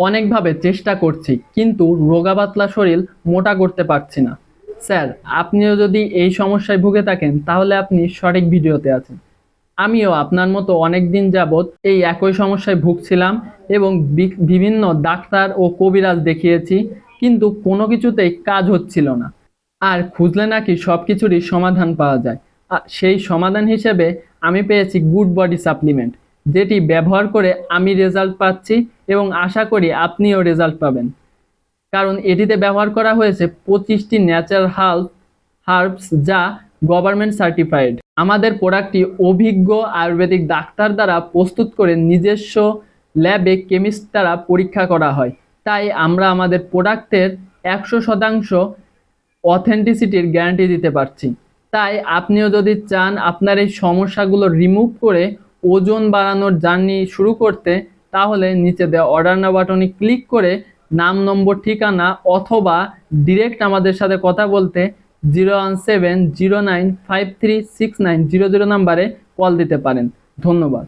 অনেকভাবে চেষ্টা করছি, কিন্তু রোগা পাতলা শরীর মোটা করতে পারছি না। স্যার, আপনিও যদি এই সমস্যায় ভুগে থাকেন তাহলে আপনি সঠিক ভিডিওতে আছেন। আমিও আপনার মতো অনেকদিন যাবৎ এই একই সমস্যায় ভুগছিলাম এবং বিভিন্ন ডাক্তার ও কবিরাজ দেখিয়েছি, কিন্তু কোনো কিছুতেই কাজ হচ্ছিল না। আর খুঁজলে নাকি সব কিছুরই সমাধান পাওয়া যায়। সেই সমাধান হিসেবে আমি পেয়েছি গুড বডি সাপ্লিমেন্ট, যেটি ব্যবহার করে আমি রেজাল্ট পাচ্ছি এবং আশা করি আপনিও রেজাল্ট পাবেন। কারণ এটিতে ব্যবহার করা হয়েছে 25টি ন্যাচারাল হার্বস, যা গভর্নমেন্ট সার্টিফাইড। আমাদের প্রোডাক্টটি অভিজ্ঞ আয়ুর্বেদিক ডাক্তার দ্বারা প্রস্তুত করে নিজস্ব ল্যাবে কেমিস্ট দ্বারা পরীক্ষা করা হয়। তাই আমরা আমাদের প্রোডাক্টের 100% অথেন্টিসিটির গ্যারান্টি দিতে পারছি। তাই আপনিও যদি চান আপনার এই সমস্যাগুলো রিমুভ করে ওজন বাড়ানোর জার্নি শুরু করতে, তাহলে নিচে দেওয়া অর্ডার নাও বাটনে ক্লিক করে নাম, নম্বর, ঠিকানা অথবা ডিরেক্ট আমাদের সাথে কথা বলতে 01709536900 নাম্বারে কল দিতে পারেন। ধন্যবাদ।